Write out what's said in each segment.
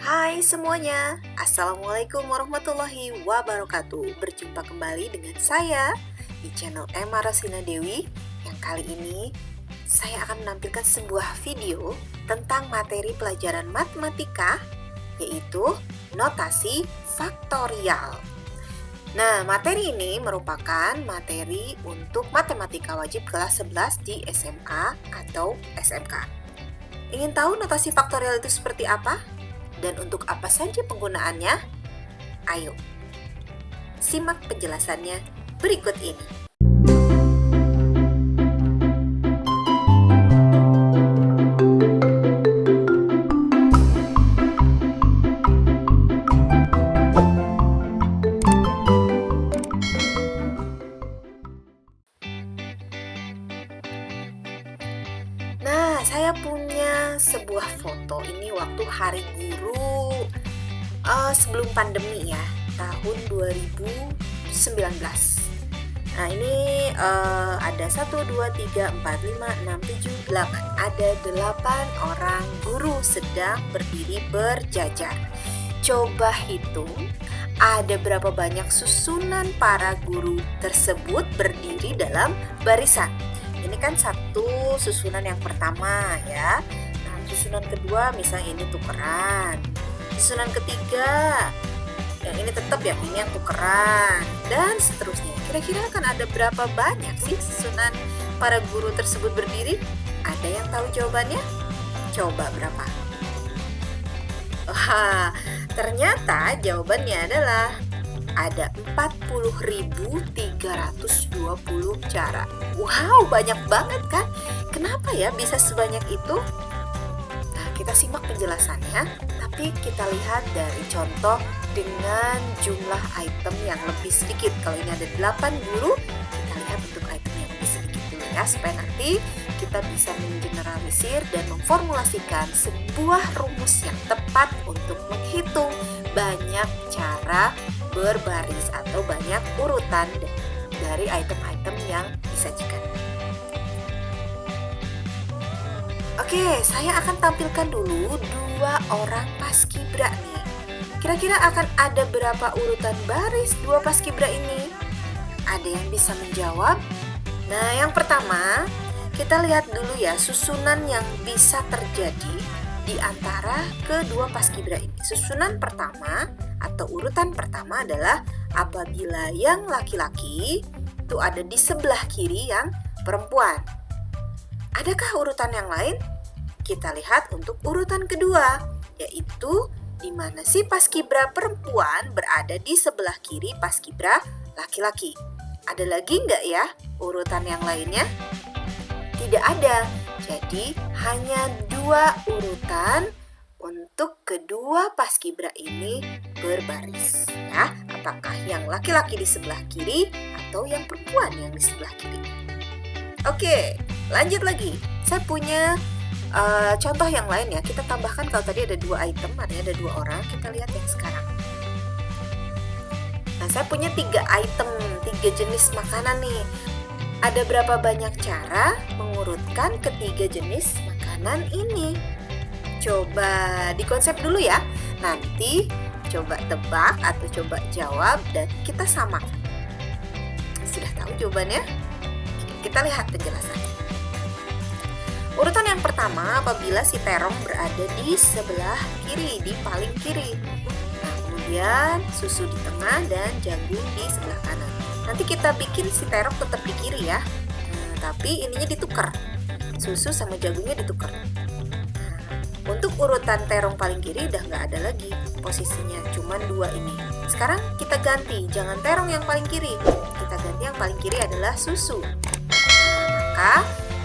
Hai semuanya, Assalamualaikum warahmatullahi wabarakatuh. Berjumpa kembali dengan saya di channel Emma Rosina Dewi. Yang kali ini saya akan menampilkan sebuah video tentang materi pelajaran matematika, yaitu notasi faktorial. Nah, materi ini merupakan materi untuk matematika wajib kelas 11 di SMA atau SMK. Ingin tahu notasi faktorial itu seperti apa? Dan untuk apa saja penggunaannya? Ayo, simak penjelasannya berikut ini. Nah, saya punya sebuah foto ini waktu Hari Guru sebelum pandemi ya, tahun 2019. Nah, ini ada 1, 2, 3, 4, 5, 6, 7, 8. Ada 8 orang guru sedang berdiri berjajar. Coba hitung, ada berapa banyak susunan para guru tersebut berdiri dalam barisan. Ini kan satu susunan yang pertama ya. Nah, susunan kedua misalnya ini tukeran. Susunan ketiga yang ini tetap yang ini yang tukeran, dan seterusnya. Kira-kira akan ada berapa banyak sih susunan para guru tersebut berdiri? Ada yang tahu jawabannya? Coba berapa? Wah, ternyata jawabannya adalah ada 40.320 cara. Wow, banyak banget kan? Kenapa ya bisa sebanyak itu? Nah, kita simak penjelasannya, tapi kita lihat dari contoh dengan jumlah item yang lebih sedikit. Kalau ini ada 8 guru, kita lihat untuk item yang lebih sedikit dulu ya, supaya nanti kita bisa mengeneralisir dan memformulasikan sebuah rumus yang tepat untuk menghitung banyak cara berbaris atau banyak urutan dari item-item yang disajikan. Oke, saya akan tampilkan dulu 2 orang paskibra nih. Kira-kira akan ada berapa urutan baris 2 paskibra ini? Ada yang bisa menjawab? Nah, yang pertama, kita lihat dulu ya susunan yang bisa terjadi di antara kedua paskibra ini. Susunan pertama atau urutan pertama adalah apabila yang laki-laki itu ada di sebelah kiri yang perempuan. Adakah urutan yang lain? Kita lihat untuk urutan kedua, yaitu di mana si paskibra perempuan berada di sebelah kiri paskibra laki-laki. Ada lagi nggak ya urutan yang lainnya? Tidak ada. Jadi hanya 2 urutan untuk kedua paskibra ini berbaris ya. Apakah yang laki-laki di sebelah kiri atau yang perempuan yang di sebelah kiri? Oke, lanjut lagi. Saya punya contoh yang lain ya. Kita tambahkan, kalau tadi ada 2 item, artinya ada 2 orang. Kita lihat yang sekarang. Nah, saya punya 3 item, 3 jenis makanan nih. Ada berapa banyak cara mengurutkan ketiga jenis makanan ini? Coba dikonsep dulu ya. Nanti coba tebak atau coba jawab dan kita samakan. Sudah tahu jawabannya? Kita lihat penjelasannya. Urutan yang pertama apabila si terong berada di sebelah kiri, di paling kiri. Nah, kemudian susu di tengah dan jagung di sebelah kanan. Nanti kita bikin si terong tetap di kiri ya. Nah, tapi ininya ditukar. Susu sama jagungnya ditukar. Untuk urutan terong paling kiri udah nggak ada lagi posisinya, cuman 2 ini. Sekarang kita ganti, jangan terong yang paling kiri. Kita ganti yang paling kiri adalah susu. Nah, maka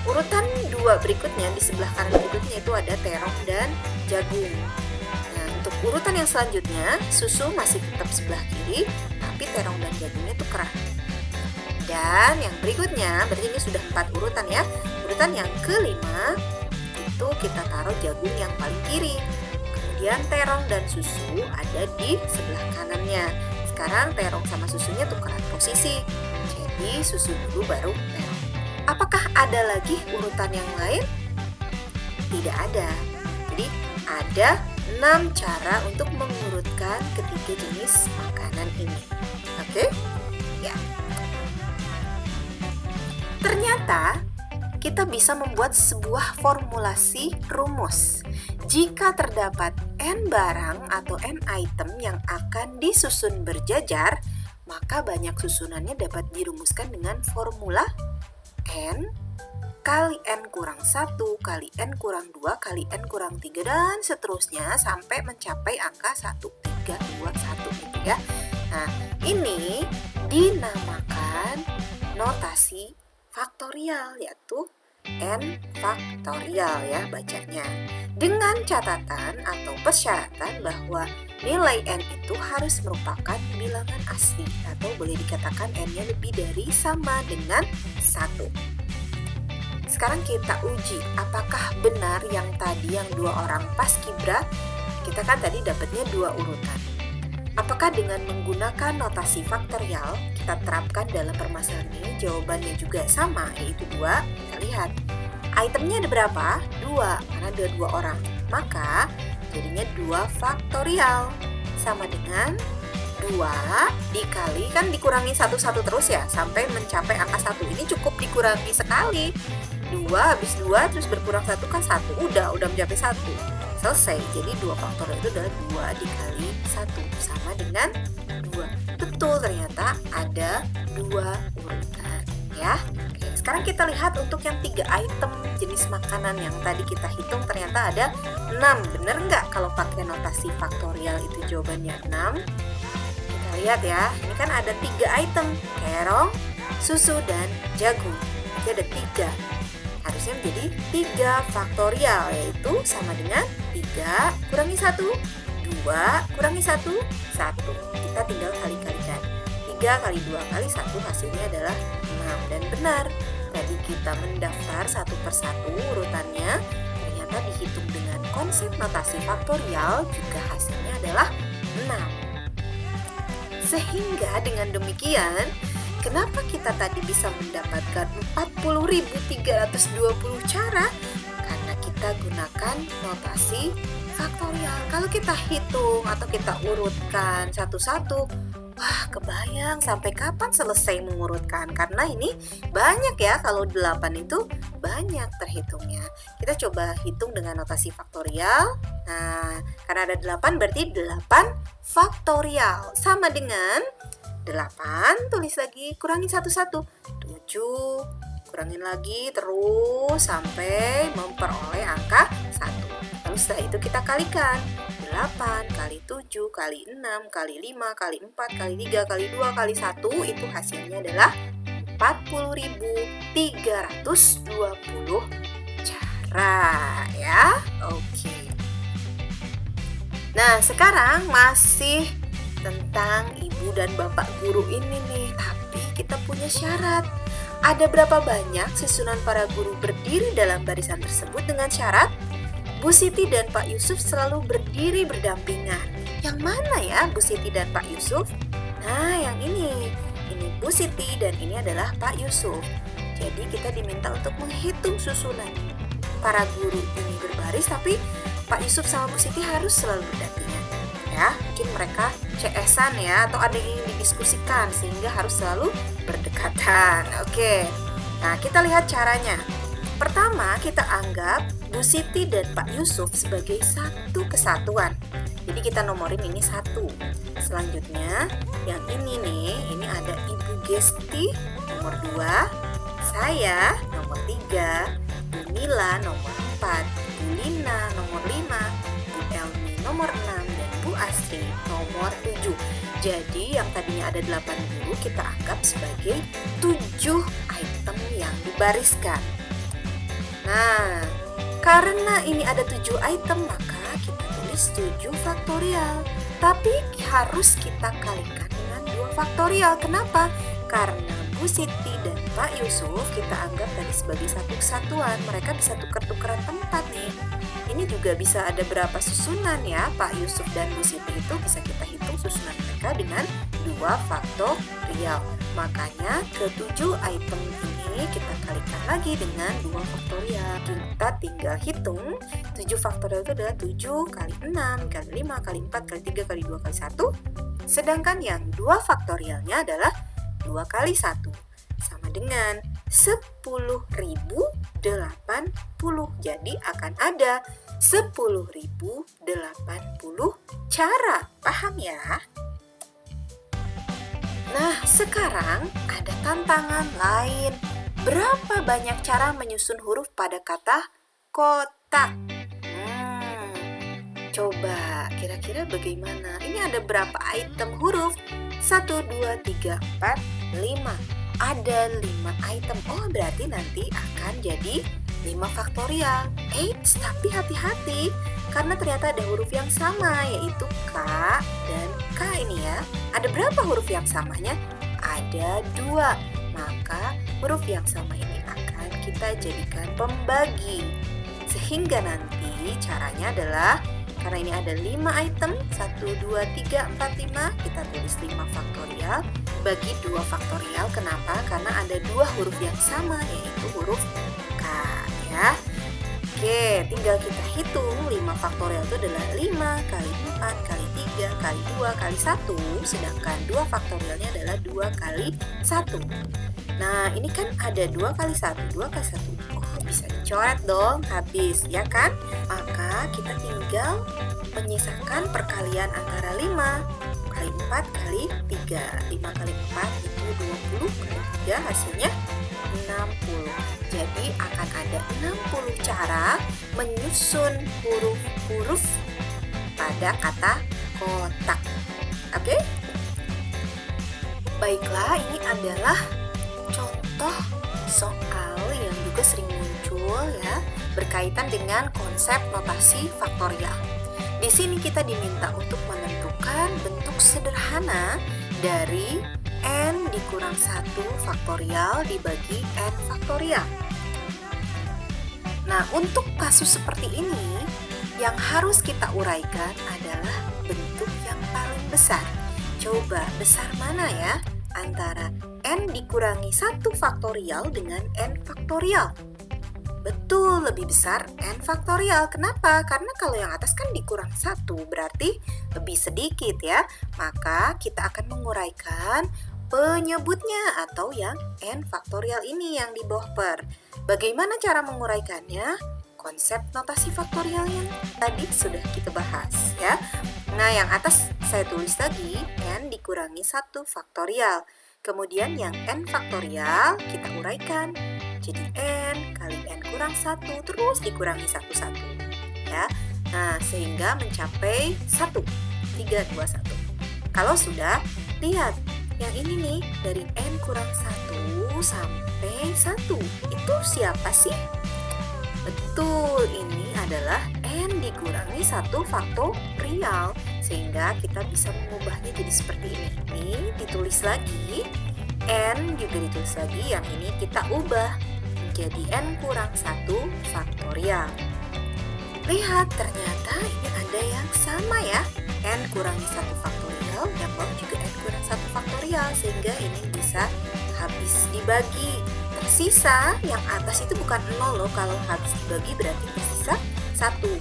urutan 2 berikutnya di sebelah kanan berikutnya itu ada terong dan jagung. Nah, untuk urutan yang selanjutnya, susu masih tetap sebelah kiri, tapi terong dan jagungnya tukeran. Dan yang berikutnya, berarti ini sudah 4 urutan ya. Urutan yang kelima itu kita taruh jagung yang paling kiri. Kemudian terong dan susu ada di sebelah kanannya. Sekarang terong sama susunya tukeran posisi. Jadi susu dulu baru terong. Apakah ada lagi urutan yang lain? Tidak ada. Jadi ada 6 cara untuk mengurutkan ketiga jenis makanan ini. Oke? Ya. Ternyata kita bisa membuat sebuah formulasi rumus. Jika terdapat n barang atau n item yang akan disusun berjajar, maka banyak susunannya dapat dirumuskan dengan formula n kali n kurang 1 kali n kurang 2 kali n kurang 3 dan seterusnya sampai mencapai angka 1, 3, 2, 1 gitu ya. Nah, ini dinamakan notasi faktorial, yaitu n faktorial ya bacanya. Dengan catatan atau persyaratan bahwa nilai n itu harus merupakan bilangan asli atau boleh dikatakan n-nya lebih dari sama dengan 1. Sekarang kita uji apakah benar yang tadi yang 2 orang paskibra, kita kan tadi dapatnya 2 urutan. Apakah dengan menggunakan notasi faktorial kita terapkan dalam permasalahan ini jawabannya juga sama, yaitu 2? Kita lihat. Itemnya ada berapa? 2, karena ada 2 orang. Maka jadinya 2 faktorial sama dengan 2 dikali, kan dikurangi 1 terus ya sampai mencapai angka 1. Ini cukup dikurangi sekali. 2 habis 2 terus berkurang 1 kan 1. Udah mencapai 1. Selesai. Jadi 2 faktorial itu adalah 2 dikali 1 sama dengan 2. Betul, ternyata ada 2 urutan ya. Oke, sekarang kita lihat untuk yang 3 item jenis makanan yang tadi kita hitung ternyata ada 6. Bener nggak kalau pakai notasi faktorial itu jawabannya 6? Kita lihat ya. Ini kan ada 3 item, terong, susu, dan jagung. Jadi ada 3. Harusnya menjadi 3 faktorial, yaitu sama dengan 3 kurangi 1, 2 kurangi 1, 1. Kita tinggal kali-kalikan. 3 kali 2 kali 1 hasilnya adalah 6. Dan benar, tadi kita mendaftar satu persatu urutannya, ternyata dihitung dengan konsep notasi faktorial juga hasilnya adalah 6. Sehingga dengan demikian, kenapa kita tadi bisa mendapatkan 40.320 cara? Karena kita gunakan notasi faktorial. Kalau kita hitung atau kita urutkan satu-satu, wah kebayang sampai kapan selesai mengurutkan. Karena ini banyak ya, kalau 8 itu banyak terhitungnya. Kita coba hitung dengan notasi faktorial. Nah, karena ada 8 berarti 8 faktorial sama dengan 8, tulis lagi, kurangin 1, 7, kurangin lagi terus sampai memperoleh angka 1. Lalu setelah itu kita kalikan, 8 kali 7 kali 6 kali 5 kali 4 kali 3 kali 2 kali 1, itu hasilnya adalah 40.320 cara ya. Oke. Nah, sekarang masih tentang ibu dan bapak guru ini nih, tapi kita punya syarat. Ada berapa banyak susunan para guru berdiri dalam barisan tersebut dengan syarat Bu Siti dan Pak Yusuf selalu berdiri berdampingan. Yang mana ya Bu Siti dan Pak Yusuf? Nah, yang ini Bu Siti dan ini adalah Pak Yusuf. Jadi kita diminta untuk menghitung susunan para guru ini berbaris, tapi Pak Yusuf sama Bu Siti harus selalu berdampingan. Ya, mungkin mereka CS-an ya, atau ada yang ingin didiskusikan sehingga harus selalu berdekatan. Oke, nah kita lihat caranya. Pertama, kita anggap Bu Siti dan Pak Yusuf sebagai satu kesatuan. Jadi kita nomorin ini 1. Selanjutnya, yang ini nih, ini ada Ibu Gesti nomor 2, saya nomor 3, Bu Mila nomor 4, Bu Lina nomor 5, Bu Elmi nomor 6, dan Bu Astri nomor 7. Jadi yang tadinya ada 8 guru kita anggap sebagai 7 item yang dibariskan. Nah, karena ini ada 7 item, maka kita tulis 7 faktorial. Tapi harus kita kalikan dengan 2 faktorial. Kenapa? Karena Bu Siti dan Pak Yusuf kita anggap tadi sebagai satu kesatuan. Mereka bisa tuker-tukeran tempat nih. Ini juga bisa ada berapa susunan ya. Pak Yusuf dan Bu Siti itu bisa kita hitung susunan mereka dengan 2 faktorial. Makanya ke-7 item ini ini kita kalikan lagi dengan 2 faktorial. Kita tinggal hitung 7 faktorial itu adalah 7 kali 6 kali 5 kali 4 kali 3 kali 2 kali 1. Sedangkan yang 2 faktorialnya adalah 2 kali 1 sama dengan 10.080. Jadi akan ada 10.080 cara. Paham ya? Nah, sekarang ada tantangan lain. Berapa banyak cara menyusun huruf pada kata kotak? Coba kira-kira bagaimana? Ini ada berapa item huruf? 1, 2, 3, 4, 5. Ada 5 item. Oh, berarti nanti akan jadi 5 faktorial. Eits, tapi hati-hati. Karena ternyata ada huruf yang sama, yaitu K dan K ini ya. Ada berapa huruf yang samanya? Ada 2. Maka huruf yang sama ini akan kita jadikan pembagi. Sehingga nanti caranya adalah, karena ini ada 5 item, 1, 2, 3, 4, 5, kita tulis 5 faktorial, bagi 2 faktorial. Kenapa? Karena ada 2 huruf yang sama, yaitu huruf K ya. Oke, tinggal kita hitung 5 faktorial itu adalah 5 kali 4 kali 3 kali 2 kali 1, sedangkan 2 faktorialnya adalah 2 kali 1. Nah, ini kan ada 2 kali 1, 2 kali 1. Oh, bisa dicoret dong, habis, ya kan? Maka kita tinggal menyisakan perkalian antara 5 kali 4 kali 3. 5 kali 4 itu 20 kali 3 hasilnya 60. Jadi akan ada 60 cara menyusun huruf-huruf pada kata kotak. Oke? Baiklah, ini adalah contoh soal yang juga sering muncul ya, berkaitan dengan konsep notasi faktorial. Di sini kita diminta untuk menentukan bentuk sederhana dari n dikurang 1 faktorial dibagi n faktorial. Nah, untuk kasus seperti ini, yang harus kita uraikan adalah bentuk yang paling besar. Coba besar mana ya antara n dikurangi 1 faktorial dengan n faktorial? Betul, lebih besar n faktorial. Kenapa? Karena kalau yang atas kan dikurang 1, berarti lebih sedikit ya. Maka kita akan menguraikan penyebutnya atau yang n faktorial ini yang di bawah per. Bagaimana cara menguraikannya? Konsep notasi faktorial yang tadi sudah kita bahas ya. Nah, yang atas saya tulis lagi n dikurangi 1 faktorial. Kemudian yang n faktorial kita uraikan. Jadi n kali n kurang 1 terus dikurangi 1 ya. Nah, sehingga mencapai 1. 3, 2, 1. Kalau sudah, lihat yang ini nih, dari n kurang 1 sampai 1. Itu siapa sih? Betul, ini adalah n dikurangi 1 faktorial. Sehingga kita bisa mengubahnya jadi seperti ini. Ini ditulis lagi, n juga ditulis lagi, yang ini kita ubah menjadi n kurang 1 faktorial. Lihat, ternyata ini ada yang sama ya. N kurangi 1 faktorial, yang bawah juga n kurang 1 faktorial. Sehingga ini bisa habis dibagi. Tersisa, yang atas itu bukan 0 loh. Kalau habis dibagi berarti tersisa 1.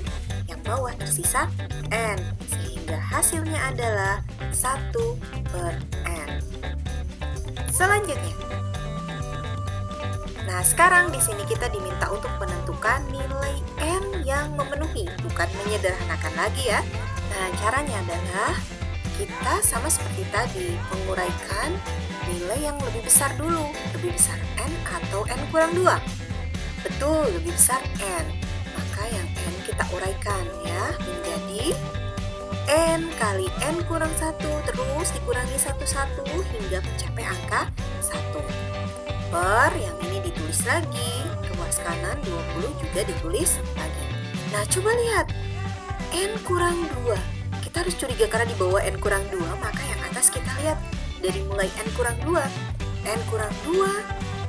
Yang bawah tersisa n. Sehingga hasilnya adalah 1 per n. Selanjutnya. Nah, sekarang di sini kita diminta untuk menentukan nilai n yang memenuhi, bukan menyederhanakan lagi ya. Nah, caranya adalah kita sama seperti tadi, menguraikan nilai yang lebih besar dulu. Lebih besar n atau n kurang 2? Betul, lebih besar n. Maka yang n kita uraikan ya, menjadi n kali n kurang 1 terus dikurangi 1 hingga mencapai angka 1. Per yang ini ditulis lagi, ruas kanan 20 juga ditulis lagi. Nah, coba lihat, n kurang 2. Kita harus curiga karena di bawah n kurang 2, maka yang atas kita lihat dari mulai n kurang 2. N kurang 2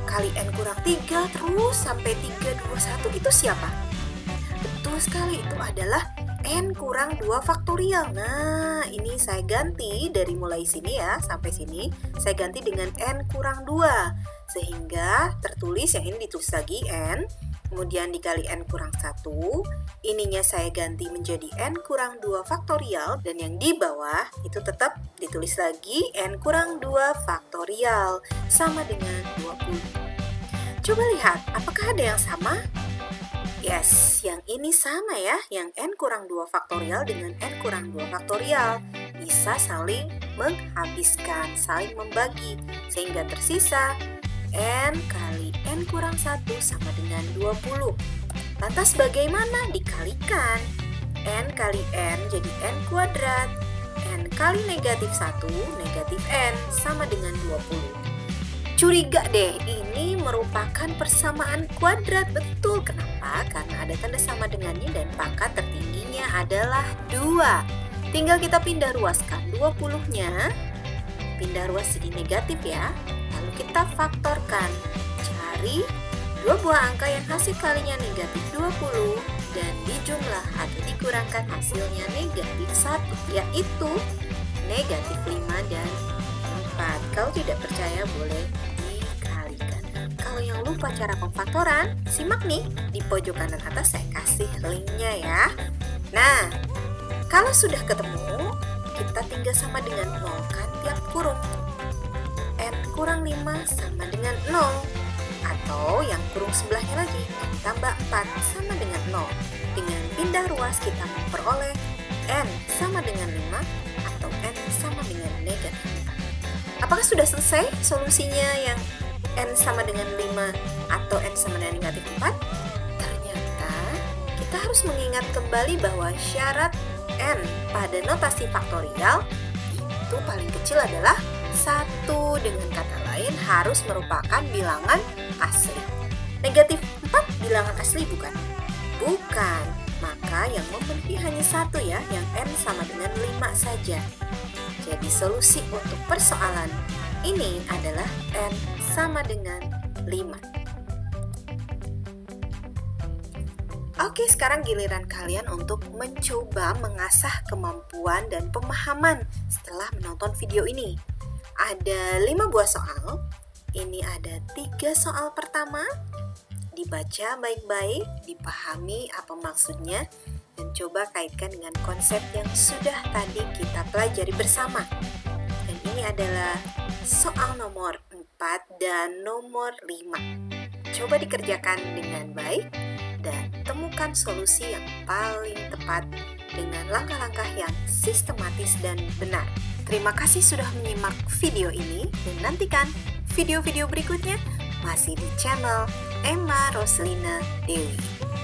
kali n kurang 3 terus sampai 3, 2, 1 itu siapa? Betul sekali, itu adalah N kurang 2 faktorial. Nah, ini saya ganti dari mulai sini ya, sampai sini. Saya ganti dengan N kurang 2. Sehingga tertulis, yang ini ditulis lagi N, kemudian dikali N kurang 1. Ininya saya ganti menjadi N kurang 2 faktorial. Dan yang di bawah itu tetap ditulis lagi N kurang 2 faktorial. Sama dengan 20. Coba lihat, apakah ada yang sama? Yes, yang ini sama ya, yang N kurang 2 faktorial dengan N kurang 2 faktorial. Bisa saling menghabiskan, saling membagi, sehingga tersisa N kali N kurang 1 sama dengan 20. Lantas bagaimana dikalikan? N kali N jadi N kuadrat. N kali negatif 1, negatif N sama dengan 20. Curiga deh, ini merupakan persamaan kuadrat. Betul, kenapa? Karena ada tanda sama dengannya dan pangkat tertingginya adalah 2. Tinggal kita pindah ruaskan 20-nya. Pindah ruas jadi negatif ya. Lalu kita faktorkan. Cari dua buah angka yang hasil kalinya negatif 20 dan dijumlah atau dikurangkan hasilnya negatif 1, yaitu negatif 5 dan 4. Kalau tidak percaya boleh dikalikan. Kalau yang lupa cara pemfaktoran, simak nih di pojok kanan atas saya kasih linknya ya. Nah, kalau sudah ketemu, kita tinggal sama dengan 0 kan tiap kurung. N kurang 5 sama dengan 0. Atau yang kurung sebelahnya lagi, N tambah 4 sama dengan 0. Dengan pindah ruas kita memperoleh N sama dengan 5 atau N sama dengan negatif 4. Apakah sudah selesai solusinya yang N sama dengan 5 atau N sama dengan negatif 4? Ternyata kita harus mengingat kembali bahwa syarat N pada notasi faktorial itu paling kecil adalah 1. Dengan kata lain harus merupakan bilangan asli. Negatif 4 bilangan asli bukan? Bukan. Maka yang memenuhi hanya 1 ya, yang N sama dengan 5 saja. Jadi solusi untuk persoalan ini adalah N sama dengan 5. Oke, sekarang giliran kalian untuk mencoba mengasah kemampuan dan pemahaman setelah menonton video ini. Ada 5 buah soal. Ini ada 3 soal pertama. Dibaca baik-baik, dipahami apa maksudnya, dan coba kaitkan dengan konsep yang sudah tadi kita pelajari bersama. Dan ini adalah soal nomor 4 dan nomor 5. Coba dikerjakan dengan baik dan temukan solusi yang paling tepat dengan langkah-langkah yang sistematis dan benar. Terima kasih sudah menyimak video ini dan nantikan video-video berikutnya masih di channel Emma Roslina Dewi.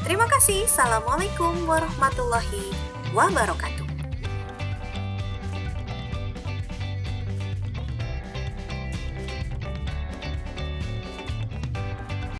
Terima kasih. Assalamualaikum warahmatullahi wabarakatuh.